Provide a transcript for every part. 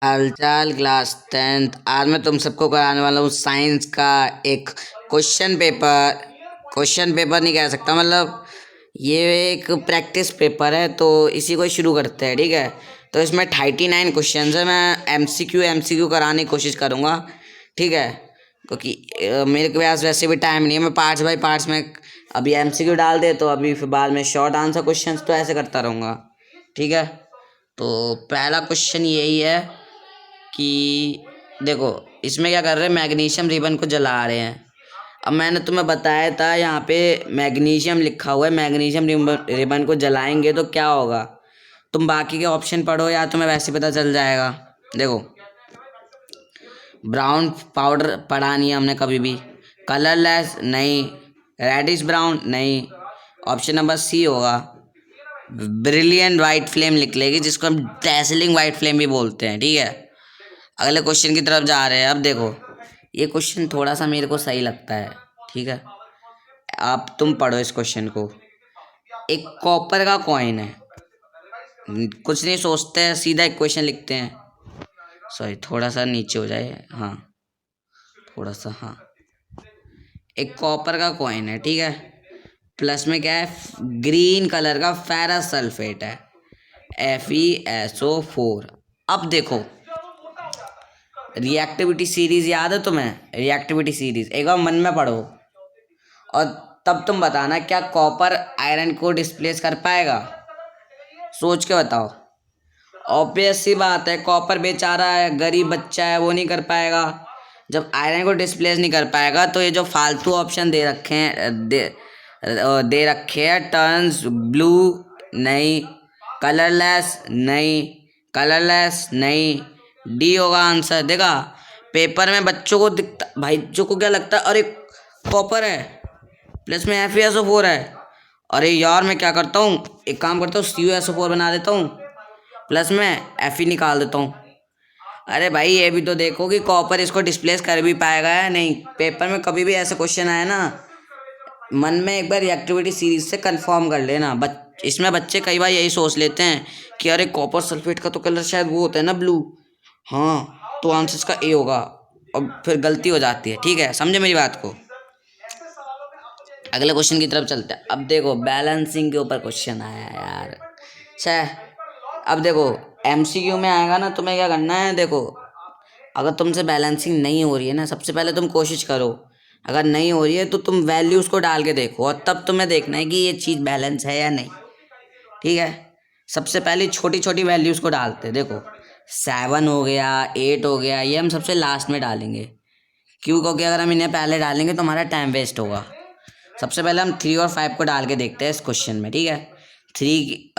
हालचाल class 10th। आज मैं तुम सबको कराने वाला हूँ साइंस का एक क्वेश्चन पेपर। क्वेश्चन पेपर नहीं कह सकता, मतलब ये एक प्रैक्टिस पेपर है, तो इसी को शुरू करते हैं। ठीक है, तो इसमें 39 क्वेश्चन है। मैं एमसीक्यू कराने की कोशिश करूँगा। ठीक है, क्योंकि मेरे के पास वैसे भी टाइम नहीं है। मैं पार्ट्स बाई पार्ट्स में अभी एमसीक्यू डाल दे तो अभी फिर बाद में शॉर्ट आंसर क्वेश्चंस, तो ऐसे करता रहूँगा। ठीक है, तो पहला क्वेश्चन यही है कि देखो, इसमें क्या कर रहे हैं, मैग्नीशियम रिबन को जला रहे हैं। अब मैंने तुम्हें बताया था यहाँ पे मैग्नीशियम लिखा हुआ है, मैग्नीशियम रिबन को जलाएंगे तो क्या होगा। तुम बाकी के ऑप्शन पढ़ो या तुम्हें वैसे पता चल जाएगा। देखो, ब्राउन पाउडर पढ़ा नहीं है हमने कभी भी। कलरलेस नहीं। रेडिश ब्राउन नहीं। ऑप्शन नंबर सी होगा, ब्रिलियंट वाइट फ्लेम लिख लेगी, जिसको हम डेसलिंग वाइट फ्लेम भी बोलते हैं। ठीक है, अगले क्वेश्चन की तरफ जा रहे हैं। अब देखो, ये क्वेश्चन थोड़ा सा मेरे को सही लगता है। ठीक है, आप तुम पढ़ो इस क्वेश्चन को। एक कॉपर का कॉइन है, कुछ नहीं सोचते हैं, सीधा एक क्वेश्चन लिखते हैं। सॉरी, थोड़ा सा नीचे हो जाए, हाँ, थोड़ा सा, हाँ। एक कॉपर का कॉइन है, ठीक है। प्लस में क्या है, ग्रीन कलर का फेरस सल्फेट है, FeSO4। अब देखो, रिएक्टिविटी सीरीज याद है तुम्हें? रिएक्टिविटी सीरीज एक बार मन में पढ़ो और तब तुम बताना, क्या कॉपर आयरन को डिस्प्लेस कर पाएगा? सोच के बताओ। ऑब्वियस सी बात है, कॉपर बेचारा है, गरीब बच्चा है, वो नहीं कर पाएगा। जब आयरन को डिस्प्लेस नहीं कर पाएगा तो ये जो फालतू ऑप्शन दे रखे हैं, टर्न्स ब्लू नहीं, कलरलेस नहीं, कलरलेस नहीं, डी होगा आंसर। देखा, पेपर में बच्चों को दिखता, भाई जो को क्या लगता है, अरे कॉपर है, प्लस में FeSO4 है। अरे यार, मैं क्या करता हूँ, एक काम करता हूँ, CuSO4 बना देता हूँ, प्लस में Fe निकाल देता हूँ। अरे भाई, ये भी तो देखो कि कॉपर इसको डिस्प्लेस कर भी पाएगा या नहीं। पेपर में कभी भी ऐसा क्वेश्चन आया ना, मन में एक बार रिएक्टिविटी सीरीज से कंफर्म कर लेना। इसमें बच्चे कई बार यही सोच लेते हैं कि अरे कॉपर सल्फेट का तो कलर शायद वो होता है ना, ब्लू। हाँ, तो आंसर इसका ए होगा, और फिर गलती हो जाती है। ठीक है, समझे मेरी बात को? अगले क्वेश्चन की तरफ चलते हैं। अब देखो, बैलेंसिंग के ऊपर क्वेश्चन आया है यार। अच्छा, अब देखो, MCQ में आएगा ना, तुम्हें क्या करना है, देखो, अगर तुमसे बैलेंसिंग नहीं हो रही है ना, सबसे पहले तुम कोशिश करो, अगर नहीं हो रही है तो तुम वैल्यूज़ को डाल के देखो, और तब तुम्हें देखना है कि ये चीज़ बैलेंस है या नहीं। ठीक है, सबसे पहले छोटी छोटी वैल्यूज़ को डालते हैं। देखो, 7 हो गया, 8 हो गया, ये हम सबसे लास्ट में डालेंगे। क्यों? क्योंकि अगर हम इन्हें पहले डालेंगे तो हमारा टाइम वेस्ट होगा। सबसे पहले हम 3 और 5 को डाल के देखते हैं इस क्वेश्चन में। ठीक है, 3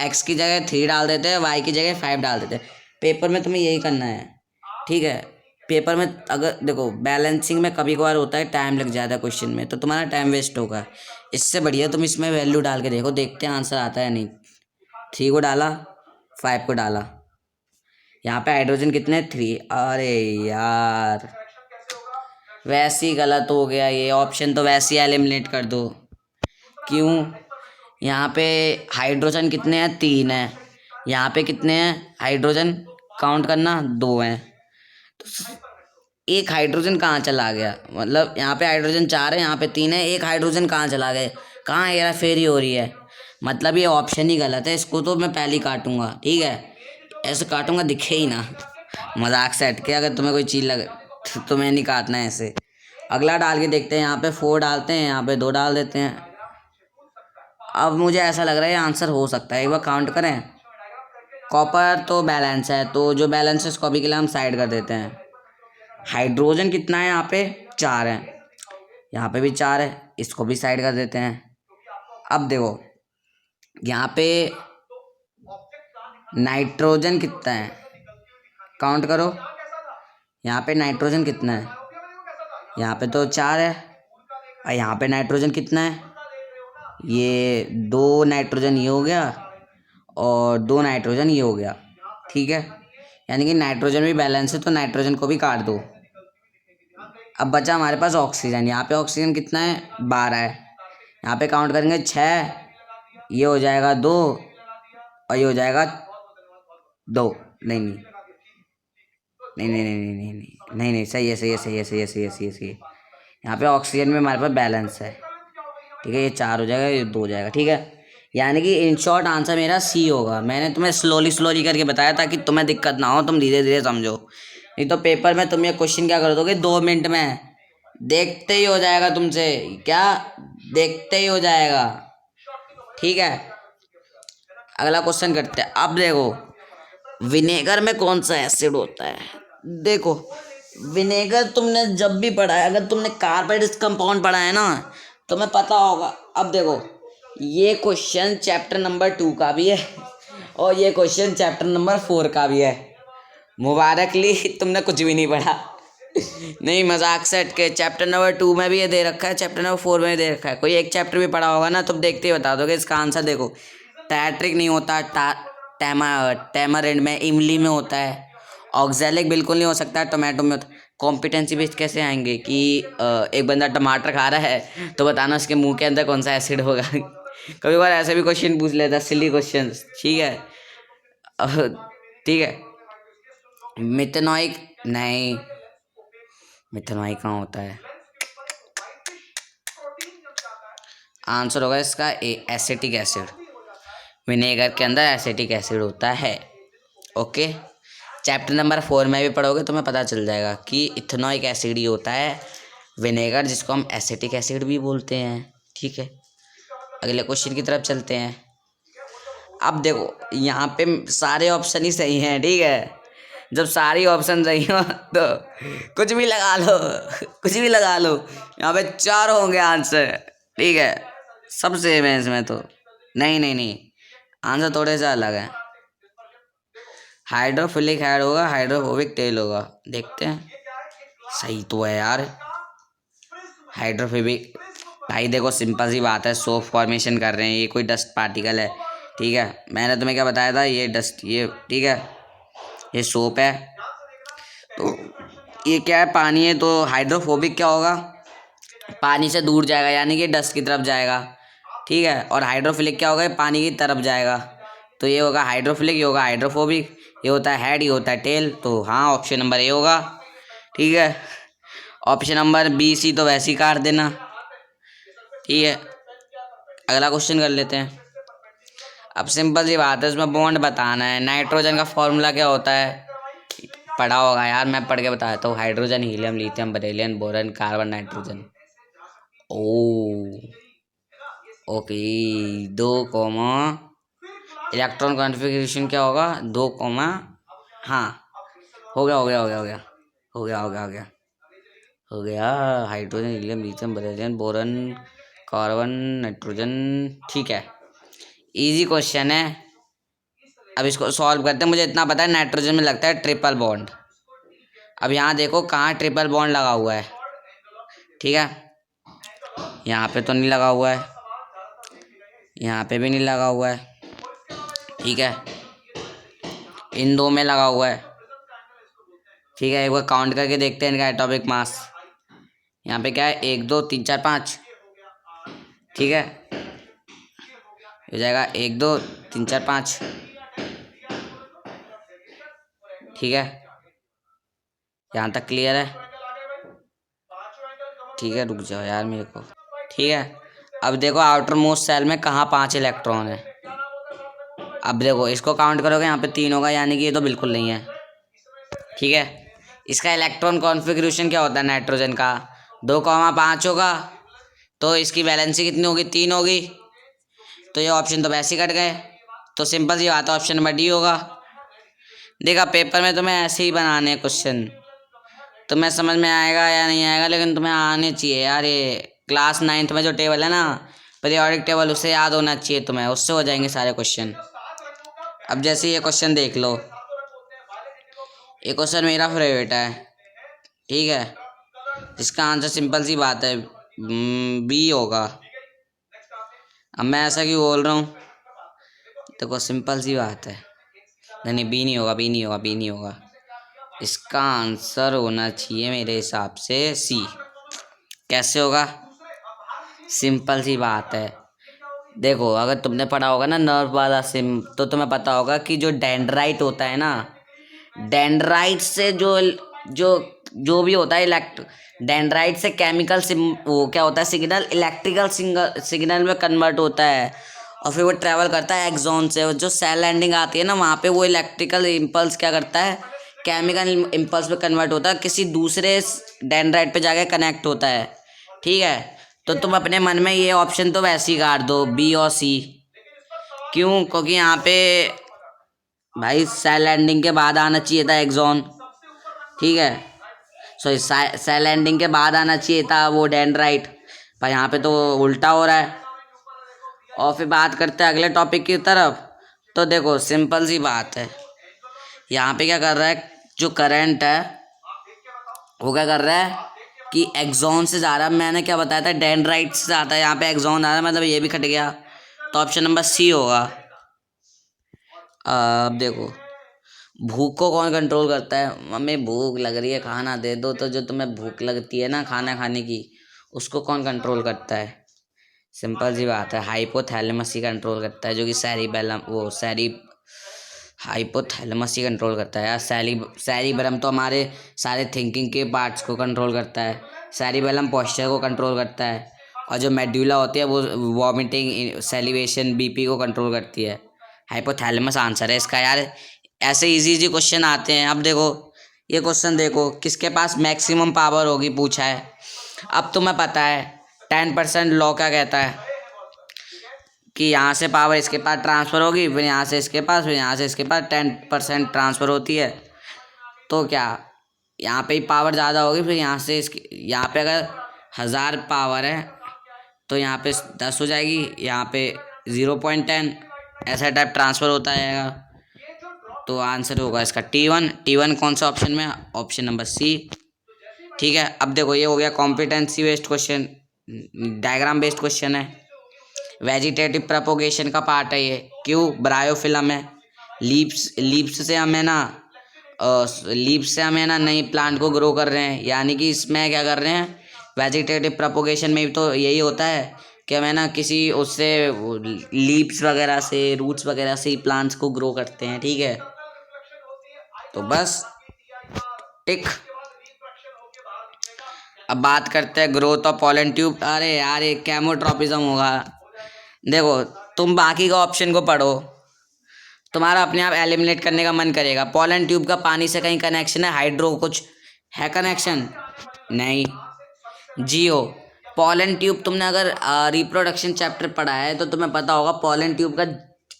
x की जगह 3 डाल देते हैं, y की जगह 5 डाल देते हैं। पेपर में तुम्हें यही करना है। ठीक है, पेपर में अगर देखो, बैलेंसिंग में कभी कभार होता है टाइम लग जाता है क्वेश्चन में, तो तुम्हारा टाइम वेस्ट होगा। इससे बढ़िया तुम इसमें वैल्यू डाल के देखो, देखते हैं आंसर आता है या नहीं। 3 को डाला, 5 को डाला, यहाँ पे हाइड्रोजन कितने, 3। अरे यार, वैसे ही गलत हो गया, ये ऑप्शन तो वैसे ही एलिमिनेट कर दो। क्यों? यहाँ पे हाइड्रोजन कितने हैं, 3 हैं। यहाँ पे कितने हैं हाइड्रोजन, काउंट करना, 2 हैं। तो एक हाइड्रोजन कहाँ चला गया, मतलब यहाँ पे हाइड्रोजन 4 है, यहाँ पे 3 है, एक हाइड्रोजन कहाँ चला गया, कहाँ हेरा फेरी हो रही है। मतलब ये ऑप्शन ही गलत है, इसको तो मैं पहले ही काटूंगा। ठीक है, ऐसे काटूंगा दिखे ही ना, मजाक से हट के। अगर तुम्हें कोई चीज़ लगे तो तुम्हें नहीं काटना है ऐसे। अगला डाल के देखते हैं, यहाँ पे 4 डालते हैं, यहाँ पे 2 डाल देते हैं। अब मुझे ऐसा लग रहा है ये आंसर हो सकता है, एक बार काउंट करें। कॉपर तो बैलेंस है, तो जो बैलेंस है उसको अभी के लिए हम साइड कर देते हैं। हाइड्रोजन कितना है यहाँ पे, 4 है, यहाँ पे भी 4 है, इसको भी साइड कर देते हैं। अब देखो, यहाँ पे नाइट्रोजन कितना है, काउंट करो। यहाँ पे नाइट्रोजन कितना है, यहाँ पे तो 4 है, और यहाँ पे नाइट्रोजन कितना है, ये 2 नाइट्रोजन ये हो गया, और 2 नाइट्रोजन ये हो गया। ठीक है, यानी कि नाइट्रोजन भी बैलेंस है, तो नाइट्रोजन को भी काट दो। अब बचा हमारे पास ऑक्सीजन। यहाँ पे ऑक्सीजन कितना है, 12 है, यहाँ पे काउंट करेंगे 6, ये हो जाएगा 2, और ये हो जाएगा 2, नहीं नहीं, नहीं नहीं नहीं नहीं नहीं नहीं नहीं नहीं, सही है सही है सही है सही है सही है सही है सही है। यहाँ पे ऑक्सीजन में हमारे पास बैलेंस है। ठीक है, ये 4 हो जाएगा, ये 2 हो जाएगा। ठीक है, यानी कि इन शॉर्ट आंसर मेरा सी होगा। मैंने तुम्हें स्लोली स्लोली करके बताया ताकि तुम्हें दिक्कत ना हो, तुम धीरे धीरे समझो। नहीं तो पेपर में तुम ये क्वेश्चन क्या कर दोगे 2 मिनट में, देखते ही हो जाएगा तुमसे। क्या देखते ही हो जाएगा। ठीक है, अगला क्वेश्चन करते हैं। अब देखो, विनेगर में कौन सा एसिड होता है। देखो, विनेगर तुमने जब भी पढ़ा है, अगर तुमने कार्बोनेट कंपाउंड पढ़ा है ना, तुम्हें पता होगा। अब देखो, ये क्वेश्चन चैप्टर नंबर 2 का भी है और ये क्वेश्चन चैप्टर नंबर 4 का भी है। मुबारकली तुमने कुछ भी नहीं पढ़ा। नहीं, मजाक से हट के चैप्टर नंबर 2 में भी ये दे रखा है, चैप्टर नंबर 4 में भी दे रखा है। कोई एक चैप्टर भी पढ़ा होगा ना, तुम देखते ही बता दोगे इसका आंसर। देखो, टैट्रिक नहीं होता, टैमरिंड में, इमली में होता है। ऑक्जेलिक बिल्कुल नहीं हो सकता, टोमेटो में होता है। कॉम्पिटेंसी बेस्ड कैसे आएंगे कि एक बंदा टमाटर खा रहा है तो बताना उसके मुंह के अंदर कौन सा एसिड होगा। कभी बार ऐसे भी क्वेश्चन पूछ लेता है, सिली क्वेश्चन। ठीक है, ठीक है। मिथेनॉइक नहीं, मिथेनॉइक कहाँ होता है। आंसर होगा इसका एसिटिक एसिड। विनेगर के अंदर एसिटिक एसिड होता है। ओके, चैप्टर नंबर 4 में भी पढ़ोगे तुम्हें पता चल जाएगा कि इथेनॉइक एसिड ही होता है विनेगर, जिसको हम एसिटिक एसिड भी बोलते हैं। ठीक है, अगले क्वेश्चन की तरफ चलते हैं। अब देखो, यहाँ पे सारे ऑप्शन ही सही हैं। ठीक है, जब सारी ऑप्शन सही हो तो कुछ भी लगा लो, कुछ भी लगा लो। यहाँ पे 4 होंगे आंसर। ठीक है, सब सेम है इसमें तो। नहीं नहीं नहीं, आंसर थोड़े से अलग है। हाइड्रोफिलिक हेड होगा, हाइड्रोफोबिक टेल होगा। देखते हैं, सही तो है यार, हाइड्रोफोबिक। भाई देखो, सिंपल सी बात है, सोप फॉर्मेशन कर रहे हैं, ये कोई डस्ट पार्टिकल है। ठीक है, मैंने तुम्हें क्या बताया था, ये डस्ट, ये ठीक है, ये सोप है। तो ये क्या है, पानी है, तो हाइड्रोफोबिक क्या होगा, पानी से दूर जाएगा, यानी कि डस्ट की तरफ जाएगा। ठीक है, और हाइड्रोफिलिक क्या होगा, पानी की तरफ जाएगा। तो ये होगा हाइड्रोफिलिक, ये होगा हाइड्रोफोबिक। ये होता है हेड, ये होता है टेल। तो हाँ, ऑप्शन नंबर ए होगा। ठीक है, ऑप्शन नंबर बी सी तो वैसे ही काट देना। ठीक है, अगला क्वेश्चन कर लेते हैं। अब सिंपल सी बात है, इसमें बॉन्ड बताना है। नाइट्रोजन का फॉर्मूला क्या होता है, पढ़ा होगा यार, मैं पढ़ के बताता हूँ। Hydrogen, helium, lithium, beryllium, boron, carbon, nitrogen. Oh okay, 2 electron configuration क्या होगा, 2 हाँ, हो गया हो गया हो गया हो गया हो गया हो गया हो गया हो गया। Hydrogen, helium, lithium, beryllium, boron, carbon, nitrogen. ठीक है, इजी क्वेश्चन है। अब इसको सॉल्व करते हैं। मुझे इतना पता है, नाइट्रोजन में लगता है ट्रिपल बॉन्ड। अब यहाँ देखो कहाँ ट्रिपल बॉन्ड लगा हुआ है। ठीक है, यहाँ पे तो नहीं लगा हुआ है, यहाँ पे भी नहीं लगा हुआ है। ठीक है, इन 2 में लगा हुआ है। ठीक है, एक बार काउंट करके देखते हैं इनका एटॉमिक मास। यहाँ पे क्या है, 1 2 3 4 5। ठीक है, हो जाएगा 1 2 3 4 5। ठीक है, यहाँ तक क्लियर है। ठीक है, रुक जाओ यार मेरे को। ठीक है, अब देखो आउटर मोस्ट सेल में कहाँ 5 इलेक्ट्रॉन है। अब देखो, इसको काउंट करोगे, यहाँ पे 3 होगा, यानी कि ये तो बिल्कुल नहीं है। ठीक है, इसका इलेक्ट्रॉन कॉन्फ़िगरेशन क्या होता है नाइट्रोजन का, 2,5 होगा। तो इसकी वैलेंसी कितनी होगी, 3 होगी। तो ये ऑप्शन तो वैसे ही कट गए। तो सिंपल सी बात है, ऑप्शन नंबर डी होगा। देखा, पेपर में तुम्हें ऐसे ही बनाने हैं क्वेश्चन, तुम्हें समझ में आएगा या नहीं आएगा, लेकिन तुम्हें आने चाहिए यार। ये क्लास 9th में जो टेबल है ना, पीरियोडिक टेबल, उससे याद होना चाहिए तुम्हें, उससे हो जाएंगे सारे क्वेश्चन। अब जैसे ये क्वेश्चन देख लो, ये क्वेश्चन मेरा फेवरेट है। ठीक है, इसका आंसर सिंपल सी बात है, बी होगा। अब मैं ऐसा क्यों बोल रहा हूँ, देखो सिंपल सी बात है। नहीं नहीं, बी नहीं होगा, बी नहीं होगा, बी नहीं होगा। इसका आंसर होना चाहिए मेरे हिसाब से सी। कैसे होगा, सिंपल सी बात है। देखो, अगर तुमने पढ़ा होगा ना नर्व वाला सिम, तो तुम्हें पता होगा कि जो डेंड्राइट होता है ना, डेंड्राइट से जो जो भी होता है डेंड्राइट से केमिकल वो क्या होता है, सिग्नल इलेक्ट्रिकल सिग्नल में कन्वर्ट होता है, और फिर वो ट्रेवल करता है एक्सॉन से, और जो सेल लैंडिंग आती है ना, वहाँ पे वो इलेक्ट्रिकल इम्पल्स क्या करता है, केमिकल इम्पल्स में कन्वर्ट होता है, किसी दूसरे डेंड्राइट पे जाके कनेक्ट होता है। ठीक है, तो तुम अपने मन में ये ऑप्शन तो वैसे ही काट दो, बी और सी। क्यों? क्योंकि यहाँ पे भाई सेल लैंडिंग के बाद आना चाहिए था एक्सॉन। ठीक है, सॉरी, सेल लैंडिंग के बाद आना चाहिए था वो डेंड्राइट, पर यहाँ पे तो उल्टा हो रहा है। और फिर बात करते हैं अगले टॉपिक की तरफ। तो देखो सिंपल सी बात है, यहाँ पे क्या कर रहा है, जो करंट है वो क्या कर रहा है कि एक्सॉन से जा रहा है। मैंने क्या बताया था, डेंड्राइट से जाता है, यहाँ पे एक्सॉन आ रहा है, मतलब ये भी कट गया, तो ऑप्शन नंबर सी होगा। अब देखो, भूख को कौन कंट्रोल करता है? मम्मी भूख लग रही है, खाना दे दो। तो जो तुम्हें भूख लगती है ना खाना खाने की, उसको कौन कंट्रोल करता है? सिंपल सी बात है, हाइपोथैलेमस ही कंट्रोल करता है, जो कि सेरिबेलम वो हाइपोथैलेमस ही कंट्रोल करता है यार। सेरिबेलम तो हमारे सारे थिंकिंग के पार्ट्स को कंट्रोल करता है, सेरिबेलम पोस्चर को कंट्रोल करता है, और जो मेड्यूला होती है वो वॉमिटिंग, सेलिवेशन, बीपी को कंट्रोल करती है। हाइपोथैलेमस आंसर है इसका यार। ऐसे इजी इजी क्वेश्चन आते हैं। अब देखो ये क्वेश्चन, देखो किसके पास मैक्सिमम पावर होगी पूछा है। अब तुम्हें पता है 10% लॉ क्या कहता है कि यहाँ से पावर इसके पास ट्रांसफ़र होगी, फिर यहाँ से इसके पास, फिर यहाँ से इसके पास 10% ट्रांसफ़र होती है। तो क्या यहाँ पे ही पावर ज़्यादा होगी, फिर यहाँ से इसकी, यहाँ पे अगर 1000 पावर है तो यहाँ पे 10 हो जाएगी, यहाँ पे 0.10, ऐसा टाइप ट्रांसफ़र होता जाएगा। तो आंसर होगा इसका T1 कौन सा ऑप्शन में? Option number C. ठीक है, अब देखो ये हो गया competency based question, diagram based question है। वेजिटेटिव प्रोपोगेशन का पार्ट है ये। क्यों? ब्रायोफिलम है। लीव्स से हमें ना नई प्लांट को ग्रो कर रहे हैं, यानी कि इसमें क्या कर रहे हैं, वेजिटेटिव प्रोपोगेशन में भी तो यही होता है कि हमें ना किसी उससे लीव्स वगैरह से, रूट्स वगैरह से ही प्लांट्स को ग्रो करते हैं। ठीक है, तो बस टिक। अब बात करते हैं ग्रोथ ऑफ पॉलन ट्यूब। अरे यार ये कैमोट्रोपिज्म होगा। देखो तुम बाकी का ऑप्शन को पढ़ो, तुम्हारा अपने आप एलिमिनेट करने का मन करेगा। पॉलन ट्यूब का पानी से कहीं कनेक्शन है? हाइड्रो कुछ है कनेक्शन? नहीं। जियो, पॉलन ट्यूब तुमने अगर रिप्रोडक्शन चैप्टर पढ़ा है तो तुम्हें पता होगा पॉलन ट्यूब का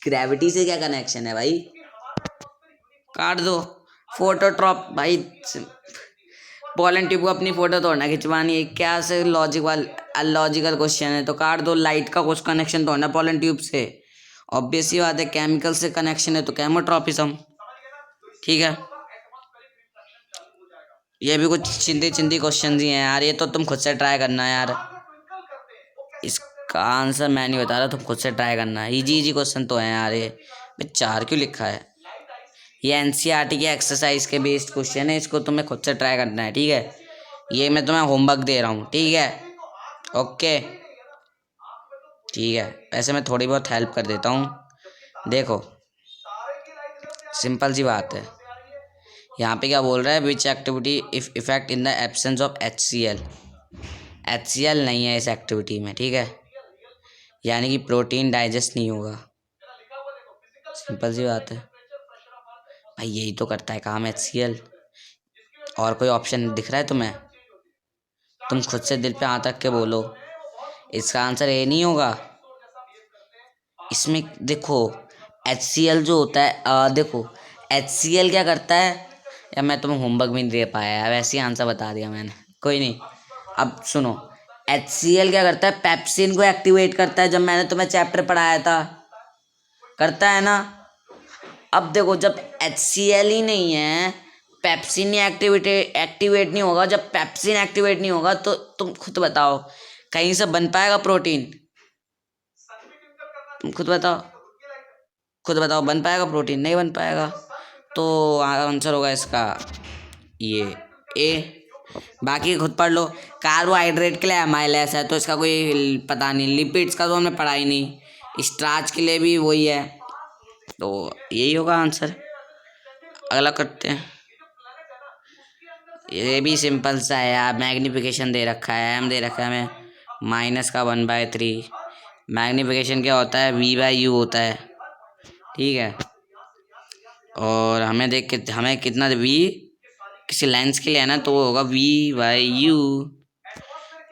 ग्रेविटी से क्या कनेक्शन है भाई। काट दो। फोटोट्रॉप भाई, पॉलन ट्यूब को अपनी फोटो तोड़ना खिंचवानी है क्या? से लॉजिकल क्वेश्चन है, तो काट दो। लाइट का कुछ कनेक्शन तोड़ना पॉलन ट्यूब से, ऑब्वियस ही बात है। केमिकल से कनेक्शन है तो कैमोट्रोपिज्म। ठीक है, ये भी कुछ चिंदी चिंदी क्वेश्चन ही हैं यार, ये तो तुम खुद से ट्राई करना यार। इसका आंसर मैं नहीं बता रहा, तुम खुद से ट्राई करना। इजी इजी क्वेश्चन तो हैं यार ये। 4 क्यों लिखा है? ये एनसीईआरटी की एक्सरसाइज के बेस्ड क्वेश्चन है, इसको तुम्हें खुद से ट्राई करना है। ठीक है, ये मैं तुम्हें होमवर्क दे रहा हूँ। ठीक है, ओके। ठीक है, वैसे मैं थोड़ी बहुत हेल्प कर देता हूँ। देखो सिंपल सी बात है, यहाँ पे क्या बोल रहा है, which activity if effect in the absence of HCl। HCl नहीं है इस एक्टिविटी में। ठीक है, यानी कि प्रोटीन डाइजेस्ट नहीं होगा। सिंपल सी बात है भाई, यही तो करता है काम HCl। और कोई ऑप्शन दिख रहा है तुम्हें? तुम खुद से दिल पे हाथ रख के बोलो, इसका आंसर ए नहीं होगा। इसमें देखो HCl जो होता है, देखो HCl क्या करता है, या मैं तुम्हें होमवर्क भी नहीं दे पाया यार, वैसे ही आंसर बता दिया मैंने। कोई नहीं, अब सुनो। HCl क्या करता है, पेप्सिन को एक्टिवेट करता है, जब मैंने तुम्हें चैप्टर पढ़ाया था। करता है ना? अब देखो जब HCl ही नहीं है, पेप्सिन ही एक्टिवेट नहीं होगा। जब पेप्सिन एक्टिवेट नहीं होगा तो तुम खुद बताओ कहीं से बन पाएगा प्रोटीन? तुम खुद बताओ बन पाएगा प्रोटीन? नहीं बन पाएगा। तो आंसर होगा इसका ये ए। बाकी खुद पढ़ लो। कार्बोहाइड्रेट के लिए अमाइलेस है, तो इसका कोई पता नहीं। लिपिड्स का तो हमने पढ़ा ही नहीं। स्टार्च के लिए भी वही है, तो यही होगा आंसर। अगला करते हैं। ये भी सिंपल सा है यार, मैग्निफिकेशन दे रखा है, एम दे रखा है हमें माइनस का 1/3। मैग्निफिकेशन क्या होता है, V/U होता है, ठीक है। और हमें देख के हमें कितना V किसी लेंस के लिए है ना, तो वो होगा V/U।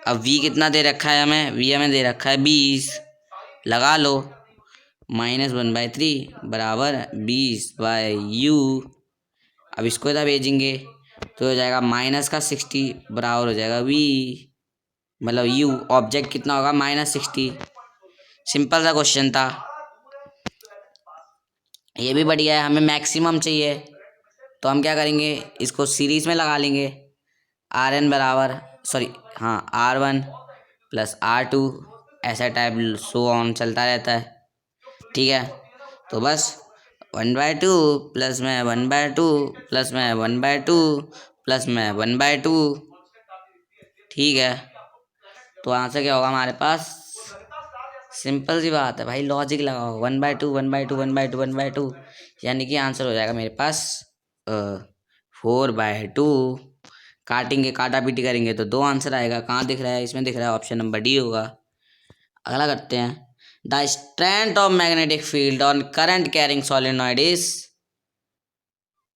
अब V कितना दे रखा है हमें, V हमें दे रखा है 20, लगा लो, -1/3 बराबर 20/U। अब इसको इधर भेजेंगे तो हो जाएगा -60 बराबर हो जाएगा V, मतलब U ऑब्जेक्ट कितना होगा -60। सिंपल सा क्वेश्चन था, ये भी बढ़िया है। हमें मैक्सिमम चाहिए तो हम क्या करेंगे, इसको सीरीज में लगा लेंगे, Rn बराबर R1 + R2, ऐसा टाइप सो ऑन चलता रहता है, ठीक है। तो बस 1/2 प्लस में 1/2 प्लस में 1/2 प्लस में 1/2, ठीक है। तो आंसर क्या होगा हमारे पास, सिंपल सी बात है भाई, लॉजिक लगाओ, 1/2 1/2 1/2 1/2, यानी कि आंसर हो जाएगा मेरे पास 4/2। काटेंगे, काटा पीटी करेंगे तो 2 आंसर आएगा। कहाँ दिख रहा है, इसमें दिख रहा है, ऑप्शन नंबर डी होगा। अगला करते हैं, the strength of magnetic field on current carrying solenoid is.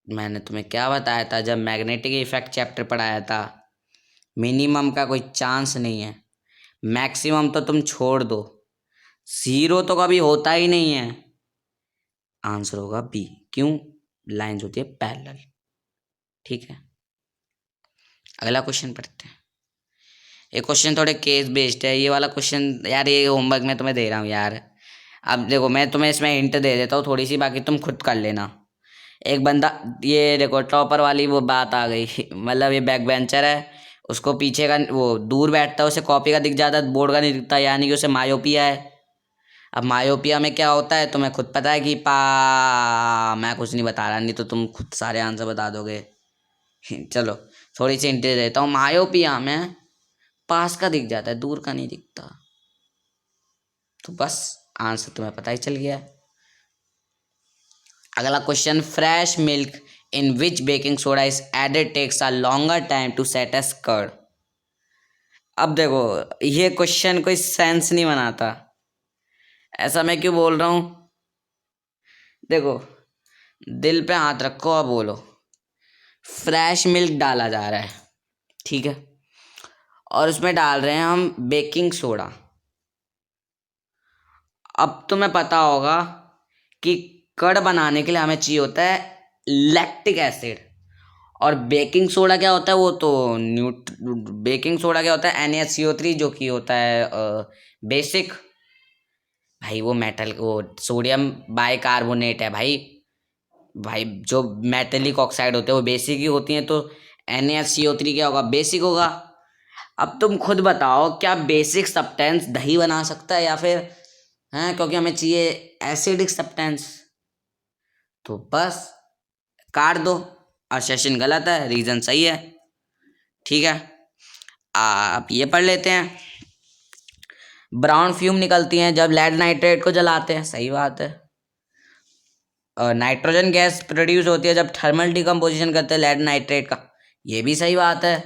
मैंने तुम्हें क्या बताया था जब मैग्नेटिक इफेक्ट चैप्टर पढ़ाया था, मिनिमम का कोई चांस नहीं है, मैक्सिमम तो तुम छोड़ दो, 0 तो कभी होता ही नहीं है। आंसर होगा बी, क्यों, लाइंस होती है पैरेलल, ठीक है। अगला क्वेश्चन पढ़ते हैं। ये क्वेश्चन थोड़े केस बेस्ड है, ये वाला क्वेश्चन यार, ये होमवर्क में तुम्हें दे रहा हूँ यार। अब देखो, मैं तुम्हें इसमें हिंट दे देता हूँ थोड़ी सी, बाकी तुम खुद कर लेना। एक बंदा, ये देखो टॉपर वाली वो बात आ गई मतलब ये बैक बेंचर है, उसको पीछे का वो दूर बैठता है, उसे कॉपी का दिख जाता है, बोर्ड का नहीं दिखता, यानी कि उसे मायोपिया है। अब मायोपिया में क्या होता है तुम्हें खुद पता है कि मैं कुछ नहीं बता रहा, नहीं तो तुम खुद सारे आंसर बता दोगे चलो थोड़ी सी हिंट दे देता हूँ, मायोपिया में पास का दिख जाता है, दूर का नहीं दिखता। तो बस आंसर तुम्हें पता ही चल गया। अगला question, fresh milk in which baking soda is added takes a longer time to set as curd. अब देखो, ये क्वेश्चन कोई सेंस नहीं बनाता, ऐसा मैं क्यों बोल रहा हूँ, देखो दिल पे हाथ रखो और बोलो, फ्रेश मिल्क डाला जा रहा है, ठीक है, और उसमें डाल रहे हैं हम बेकिंग सोडा। अब तुम्हें पता होगा कि कड़ बनाने के लिए हमें चाहिए होता है लैक्टिक एसिड, और बेकिंग सोडा क्या होता है, वो तो बेकिंग सोडा क्या होता है, NaCO3, जो कि होता है बेसिक, भाई वो मेटल, वो सोडियम बाइकार्बोनेट है भाई, भाई जो मेटेलिक ऑक्साइड होते हैं वो बेसिक ही होती हैं, तो NaCO3 क्या होगा, बेसिक होगा। अब तुम खुद बताओ, क्या बेसिक सब्सटेंस दही बना सकता है, या फिर हैं, क्योंकि हमें चाहिए एसिडिक सब्सटेंस। तो बस काट दो, असर्शन गलत है, रीजन सही है, ठीक है। आप ये पढ़ लेते हैं, ब्राउन फ्यूम निकलती हैं जब लेड नाइट्रेट को जलाते हैं, सही बात है। नाइट्रोजन गैस प्रोड्यूस होती है जब थर्मल डिकम्पोजिशन करते हैं लेड नाइट्रेट का, ये भी सही बात है।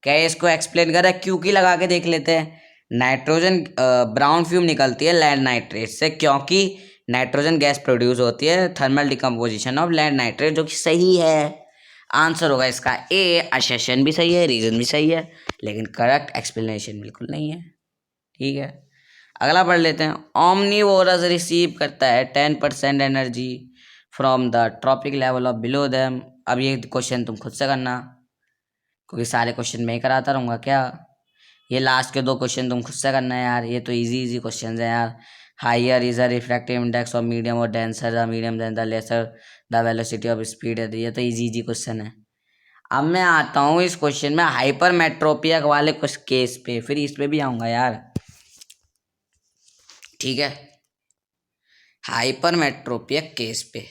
क्या है, इसको एक्सप्लेन कर रहा है, क्योंकि लगा के देख लेते हैं। नाइट्रोजन ब्राउन फ्यूम निकलती है लेड नाइट्रेट से, क्योंकि नाइट्रोजन गैस प्रोड्यूस होती है thermal decomposition of lead nitrate, जो कि सही है। आंसर होगा इसका ए, असर्शन भी सही है, रीजन भी सही है, लेकिन करेक्ट एक्सप्लेनेशन बिल्कुल नहीं है, ठीक है। अगला पढ़ लेते हैं, ओमनीवोरस रिसीव करता है 10% energy from the trophic level of below them. अब ये क्वेश्चन तुम खुद से करना, क्योंकि सारे क्वेश्चन मैं ही कराता रहूँगा क्या, ये लास्ट के 2 क्वेश्चन तुम खुद से करना है यार, ये तो इजी इजी क्वेश्चन है यार। Higher is a refractive index of medium और denser the medium than the lesser the velocity of speed है, ये तो इजी इजी क्वेश्चन है। अब मैं आता हूँ इस क्वेश्चन में हाइपरमेट्रोपिया वाले कुछ केस पे, फिर इस पे भी आऊँगा यार, ठीक है। हाइपरमेट्रोपिया केस पे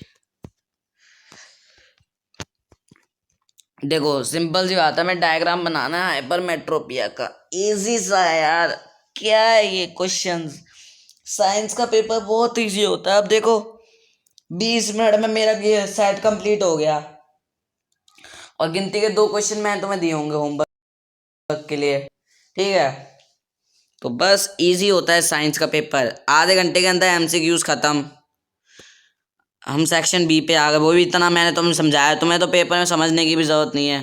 देखो, सिंपल सी बात है, मैं डायग्राम बनाना है हाइपरमेट्रोपिया का, इजी सा है यार। क्या है ये क्वेश्चंस, साइंस का पेपर बहुत इजी होता है। अब देखो, 20 मिनट में मेरा ये सेट कंप्लीट हो गया। और गिनती के 2 क्वेश्चन मैं तुम्हें दिए होंगे होमवर्क के लिए, ठीक है। तो बस इजी होता है साइंस का पेपर, आधे घंटे के अंदर एमसीक्यूज खत्म। हम सेक्शन बी पे आ गए, वो भी इतना मैंने तुम्हें समझाया, तुम्हें तो पेपर में समझने की भी जरूरत नहीं है।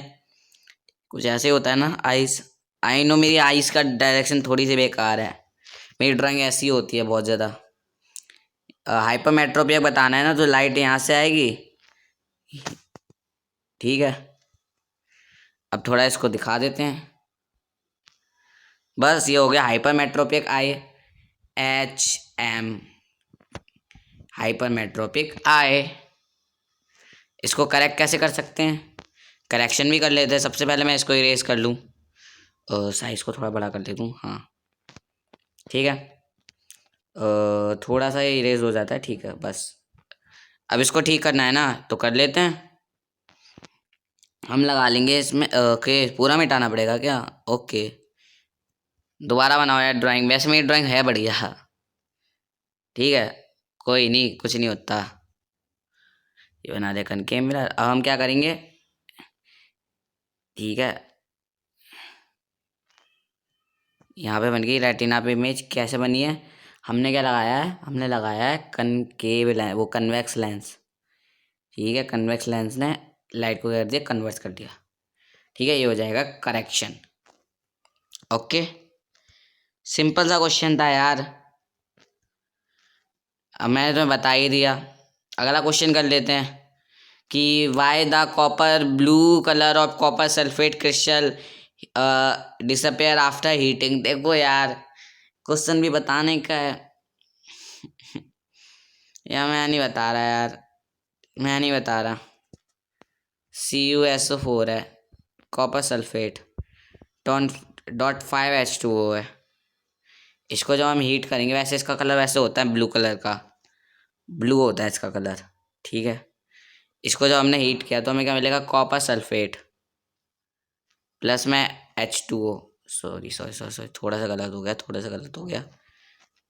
कुछ ऐसे होता है ना, आइस, आई नो मेरी आइस का डायरेक्शन थोड़ी सी बेकार है, मेरी ड्राइंग ऐसी होती है बहुत ज़्यादा। हाइपरमेट्रोपिया बताना है ना, तो लाइट यहाँ से आएगी, ठीक है। अब थोड़ा इसको दिखा देते हैं। बस ये हो गया हाइपरमेट्रोपिक आई, HM, हाइपरमेट्रोपिक आई। इसको करेक्ट कैसे कर सकते हैं, करेक्शन भी कर लेते हैं। सबसे पहले मैं इसको इरेज कर लूँ, साइज को थोड़ा बड़ा कर लेता हूँ, हाँ ठीक है। थोड़ा सा ये इरेज हो जाता है, ठीक है बस। अब इसको ठीक करना है ना, तो कर लेते हैं। हम लगा लेंगे इसमें, ओके पूरा मिटाना पड़ेगा क्या, ओके। दोबारा बनाओ यार ड्राइंग, वैसे मेरी ड्राइंग है बढ़िया, ठीक है, कोई नहीं, कुछ नहीं होता। ये बना दे कनकेव मिरर। अब हम क्या करेंगे, ठीक है, यहाँ पे बन गई रेटिना पे इमेज। कैसे बनी है, हमने क्या लगाया है, हमने लगाया है कनकेव लेंस, वो कन्वेक्स लेंस, ठीक है। कन्वेक्स लेंस ने लाइट को कर दिया, कन्वर्ट कर दिया, ठीक है। ये हो जाएगा करेक्शन, ओके। सिंपल सा क्वेश्चन था यार, अब मैंने तुम्हें बता ही दिया। अगला क्वेश्चन कर लेते हैं कि why the copper blue colour of copper sulphate crystal disappear after heating. देखो यार क्वेश्चन भी बताने का है यार, मैं नहीं बता रहा यार, मैं नहीं बता रहा। CuSO4 है, कॉपर सल्फेट, .5H2O है। इसको जब हम हीट करेंगे, वैसे इसका कलर वैसे होता है ब्लू कलर का, ब्लू होता है इसका कलर, ठीक है। इसको जब हमने हीट किया तो हमें क्या मिलेगा, कॉपर सल्फेट प्लस में H2O। Sorry sorry sorry sorry, थोड़ा सा गलत हो गया, थोड़ा सा गलत हो गया,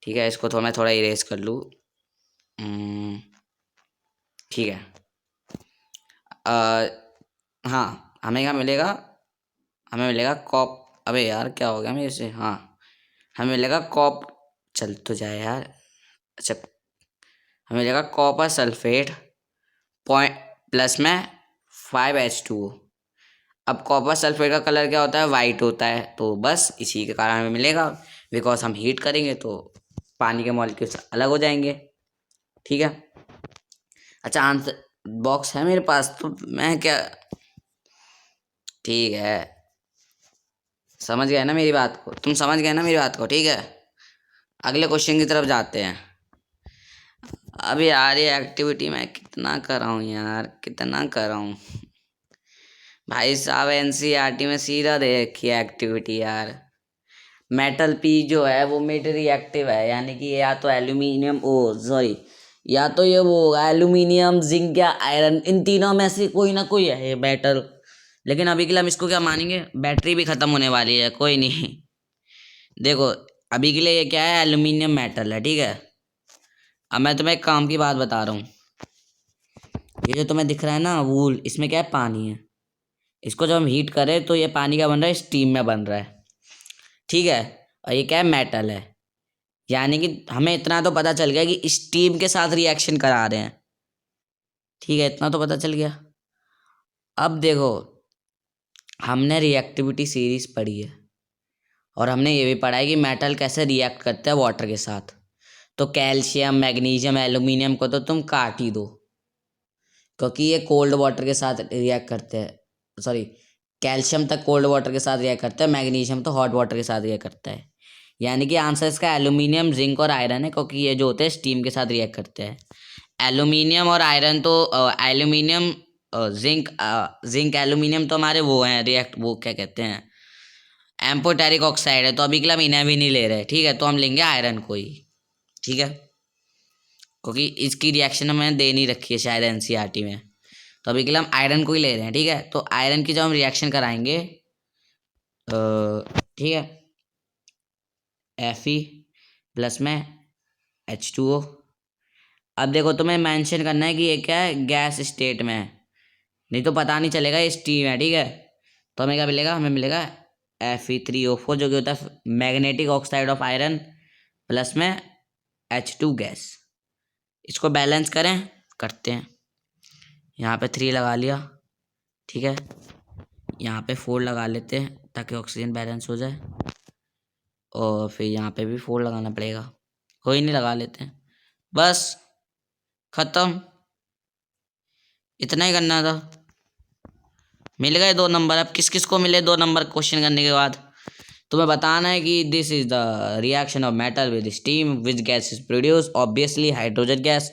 ठीक है। इसको तो मैं थोड़ा इरेज कर लूँ, ठीक है। हाँ हमें क्या मिलेगा, हमें मिलेगा कॉप, अबे यार क्या हो गया मेरे से, हाँ हमें मिलेगा कॉप, चल तो जाए यार, अच्छा हमें मिलेगा कॉपर सल्फेट पॉइंट प्लस में 5H2O। अब कॉपर सल्फेट का कलर क्या होता है, वाइट होता है, तो बस इसी के कारण हमें मिलेगा, बिकॉज हम हीट करेंगे तो पानी के मॉलिक्यूल्स अलग हो जाएंगे, ठीक है। अच्छा आंसर बॉक्स है मेरे पास, तो मैं क्या, ठीक है, समझ गए ना मेरी बात को, तुम समझ गए ना मेरी बात को, ठीक है। अगले क्वेश्चन की तरफ जाते हैं। अब यार ये एक्टिविटी मैं कितना कर रहा हूँ यार, कितना कर रहा हूँ भाई साहब, NCERT में सीधा दे रखी है एक्टिविटी यार। मेटल पी जो है वो मेड रिएक्टिव है, यानी कि या तो एल्यूमिनियम, ओ सॉरी, या तो ये वो एल्यूमिनियम जिंक या आयरन, इन तीनों में से कोई ना कोई है ये मेटल। लेकिन अभी के लिए हम इसको क्या मानेंगे, बैटरी भी खत्म होने वाली है, कोई नहीं। देखो अभी के लिए ये क्या है, एल्यूमिनियम मेटल है, ठीक है। अब मैं तुम्हें एक काम की बात बता रहा हूँ, ये जो तुम्हें दिख रहा है ना वूल, इसमें क्या है, पानी है। इसको जब हम हीट करें तो ये पानी क्या बन रहा है, स्टीम में बन रहा है, ठीक है। और ये क्या है, मेटल है, यानी कि हमें इतना तो पता चल गया कि स्टीम के साथ रिएक्शन करा रहे हैं, ठीक है, इतना तो पता चल गया। अब देखो हमने रिएक्टिविटी सीरीज पढ़ी है, और हमने ये भी पढ़ा है कि मेटल कैसे रिएक्ट करते हैं वाटर के साथ। तो कैल्शियम मैग्नीशियम एल्यूमिनियम को तो तुम काट ही दो, क्योंकि ये कोल्ड वाटर के साथ रिएक्ट करते हैं, सॉरी, कैल्शियम तक कोल्ड वाटर के साथ रिएक्ट करता है, मैग्नीशियम तो हॉट वाटर के साथ रिएक्ट करता है। यानी कि आंसर इसका एल्यूमिनियम जिंक और आयरन है, क्योंकि ये जो होते हैं स्टीम के साथ रिएक्ट करते हैं। एल्यूमिनियम और आयरन तो एल्यूमिनियम जिंक, जिंक एल्यूमिनियम तो हमारे वो हैं रिएक्ट, वो क्या कहते हैं, एम्फोटेरिक ऑक्साइड है, तो अभी के लिए हम इन्हें भी नहीं ले रहे, ठीक है। तो हम लेंगे आयरन को ही, ठीक है, क्योंकि इसकी रिएक्शन हमें दे नहीं रखी है शायद NCERT में, तो अभी के लिए हम आयरन को ही ले रहे हैं, ठीक है। तो आयरन की जब हम रिएक्शन कराएंगे, ठीक है, Fe प्लस में H2O अब देखो तुम्हें मेंशन करना है कि ये क्या है, गैस स्टेट में है, नहीं तो पता नहीं चलेगा ये स्टीम है, ठीक है। तो हमें क्या मिलेगा, हमें मिलेगा Fe3O4 जो कि होता है magnetic oxide of iron plus में H2 गैस। इसको बैलेंस करें, करते हैं। यहाँ पे 3 लगा लिया, ठीक है। यहाँ पे 4 लगा लेते हैं ताकि ऑक्सीजन बैलेंस हो जाए, और फिर यहाँ पे भी 4 लगाना पड़ेगा, कोई नहीं लगा लेते हैं, बस खत्म। इतना ही करना था, मिल गए 2 नंबर। अब किस किस को मिले 2 नंबर क्वेश्चन करने के बाद? तुम्हें बताना है कि this is the reaction of metal with steam which gas is produce, obviously hydrogen gas.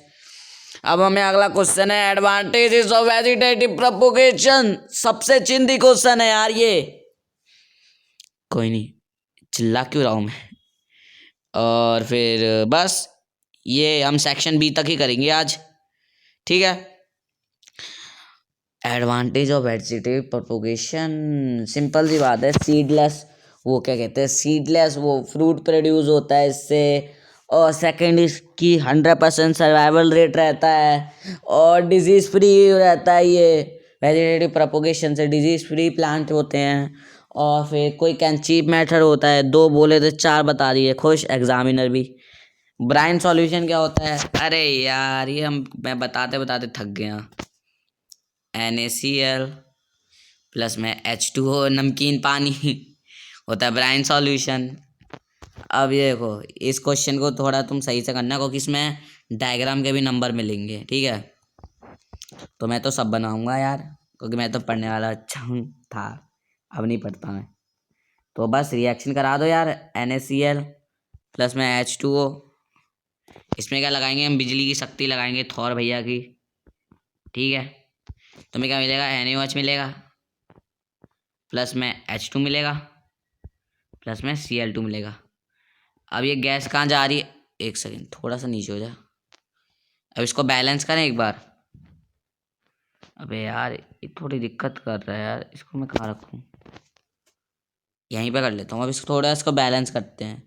अब हमें अगला क्वेश्चन है एडवांटेजेस ऑफ वेजिटेटिव प्रोपोगेशन। सबसे चिंदी क्वेश्चन है यार ये, कोई नहीं, चिल्ला क्यों रहा हूँ मैं। और फिर बस ये हम सेक्शन बी तक ही करेंगे आज, ठीक है। Advantage of vegetative propagation, simple सी बात है, सीडलेस, वो क्या कहते हैं, सीडलेस वो फ्रूट प्रोड्यूस होता है इससे। और सेकंड इसकी 100% सर्वाइवल रेट रहता है, और डिजीज़ फ्री रहता है ये। वेजिटेटिव प्रोपोगेशन से डिजीज़ फ्री प्लांट होते हैं। और फिर कोई कैंचीप मेथड होता है, 2 बोले तो 4 बता दिए, खुश एग्जामिनर भी। ब्राइन सॉल्यूशन क्या होता है, अरे यार ये मैं बताते बताते थक गया। NaCl प्लस में H2O नमकीन पानी होता है ब्राइन सॉल्यूशन। अब ये देखो, इस क्वेश्चन को थोड़ा तुम सही से करना, क्योंकि इसमें डायग्राम के भी नंबर मिलेंगे, ठीक है। तो मैं तो सब बनाऊंगा यार, क्योंकि मैं तो पढ़ने वाला अच्छा हूँ था, अब नहीं पढ़ता मैं। तो बस रिएक्शन करा दो यार, NaCl प्लस में H2O। इसमें क्या लगाएंगे हम, बिजली की शक्ति लगाएंगे थॉर भैया की, ठीक है। तुम्हें क्या मिलेगा, NaOH मिलेगा प्लस में H2 मिलेगा प्लस में Cl2 मिलेगा। अब ये गैस कहाँ जा रही है, एक सेकेंड थोड़ा सा नीचे हो जा। अब इसको बैलेंस करें एक बार। अबे यार ये थोड़ी दिक्कत कर रहा है यार, इसको मैं कहाँ रखूँ, यहीं पे कर लेता हूँ। अब इसको थोड़ा, इसको बैलेंस करते हैं।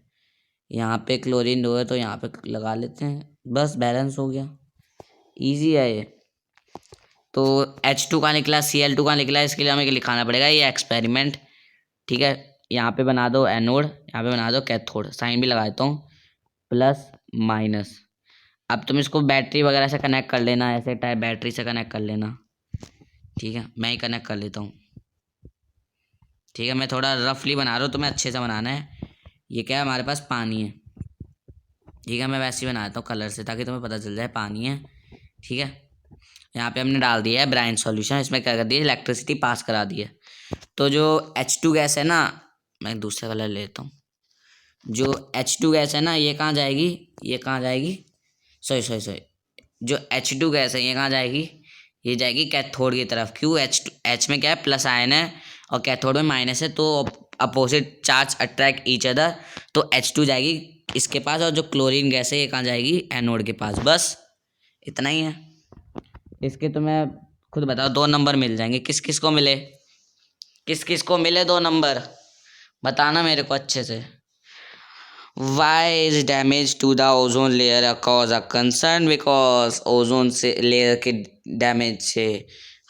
यहाँ पे क्लोरीन 2 है तो यहाँ पे लगा लेते हैं, बस बैलेंस हो गया, इजी है ये। तो H2 का निकला, Cl2 का निकला, इसके लिए हमें लिखाना पड़ेगा ये एक्सपेरिमेंट, ठीक है। यहाँ पे बना दो एनोड, यहाँ पे बना दो कैथोड, साइन भी लगा देता हूँ, प्लस माइनस। अब तुम इसको बैटरी वगैरह से कनेक्ट कर लेना, ऐसे टाइप बैटरी से कनेक्ट कर लेना, ठीक है। मैं ही कनेक्ट कर लेता हूँ, ठीक है। मैं थोड़ा रफली बना रहा हूँ, तुम्हें अच्छे से बनाना है। ये क्या है, हमारे पास पानी है, ठीक है। मैं वैसे ही बनाता हूँ कलर से, ताकि तुम्हें पता चल जाए पानी है, ठीक है। यहाँ पे हमने डाल दिया है ब्राइन सॉल्यूशन, इसमें क्या कर दिया, इलेक्ट्रिसिटी पास करा दी है। तो जो H2 गैस है ना, मैं दूसरा कलर लेता हूँ। जो H2 गैस है ना, ये कहाँ जाएगी, ये कहाँ जाएगी, सॉरी, जो H2 गैस है ये कहाँ जाएगी, ये जाएगी कैथोड की तरफ। क्यों, H में क्या है, प्लस आयन है और कैथोड में माइनस है, तो opposite charge attract each other, तो H2 जाएगी इसके पास, और जो क्लोरीन गैस है ये कहाँ जाएगी, एनोड के पास। बस इतना ही है। इसके तो मैं खुद बताओ 2 नंबर मिल जाएंगे, किस किस को मिले, किस किस को मिले 2 नंबर, बताना मेरे को अच्छे से। Why is damage to the ozone layer a cause a concern? Because ozone से लेयर के डैमेज से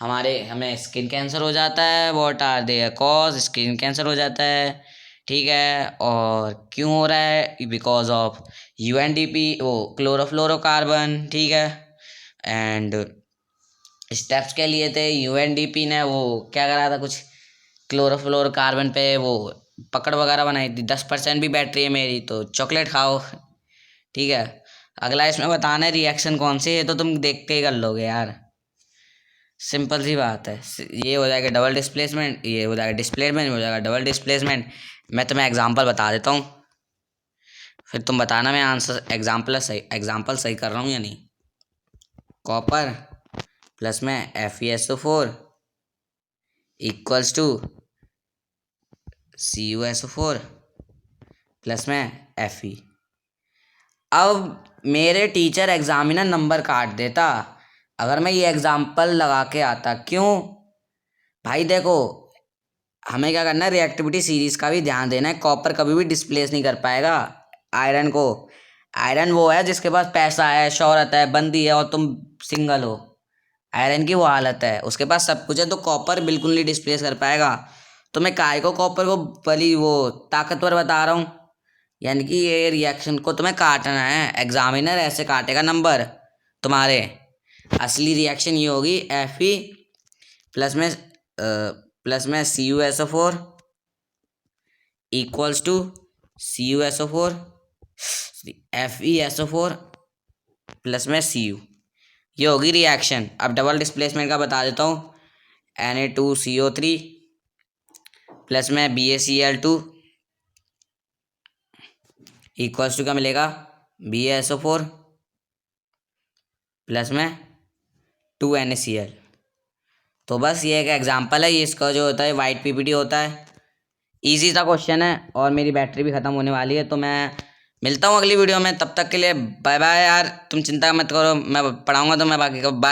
हमें स्किन कैंसर हो जाता है। What are they cause, skin cancer हो जाता है, ठीक है। और क्यों हो रहा है, बिकॉज ऑफ UNDP, वो क्लोरोफ्लोरोकार्बन, ठीक है। एंड स्टेप्स के लिए थे, UNDP ने वो क्या करा था, कुछ क्लोरोफ्लोरोकार्बन पे वो पकड़ वगैरह बनाई थी। 10% भी बैटरी है मेरी, तो चॉकलेट खाओ, ठीक है। अगला इसमें बताना है रिएक्शन कौन सी है, तो तुम देखते ही कर लोगे यार, सिंपल सी बात है। ये हो जाएगा डबल डिस्प्लेसमेंट, ये हो जाएगा डिस्प्लेसमेंट, हो जाएगा डबल डिस्प्लेसमेंट। मैं तुम्हें एग्जांपल बता देता हूँ, फिर तुम बताना मैं आंसर एग्जांपल सही कर रहा हूँ या नहीं। कॉपर प्लस में FeSO4 equals to CuSO4 plus में Fe। अब मेरे टीचर एग्जामिनर नंबर काट देता अगर मैं ये एग्जाम्पल लगा के आता। क्यों भाई, देखो हमें क्या करना है, रिएक्टिविटी सीरीज का भी ध्यान देना है। कॉपर कभी भी डिस्प्लेस नहीं कर पाएगा आयरन को। आयरन वो है जिसके पास पैसा है, शोहरत है, बंदी है, और तुम सिंगल हो। आयरन की वो हालत है, उसके पास सब कुछ है, तो कॉपर बिल्कुल नहीं डिस्प्लेस कर पाएगा। तो मैं काय को कॉपर को भली वो ताकतवर बता रहा हूँ। यानी कि ये रिएक्शन को तुम्हें काटना है, एग्जामिनर ऐसे काटेगा नंबर तुम्हारे। असली रिएक्शन ये होगी, Fe प्लस में CuSO4 equals to CuSO4 FeSO4 plus में Cu। ये होगी रिएक्शन। अब डबल डिस्प्लेसमेंट का बता देता हूँ। Na2CO3 प्लस में BaCl2 इक्वल्स टू क्या मिलेगा, BaSO4 प्लस में 2NaCl। तो बस ये एक एग्जांपल है, ये इसका जो होता है वाइट पीपीटी होता है। इजी सा क्वेश्चन है, और मेरी बैटरी भी ख़त्म होने वाली है, तो मैं मिलता हूँ अगली वीडियो में। तब तक के लिए बाय बाय यार, तुम चिंता मत करो, मैं पढ़ाऊँगा तो मैं बाकी का बाय।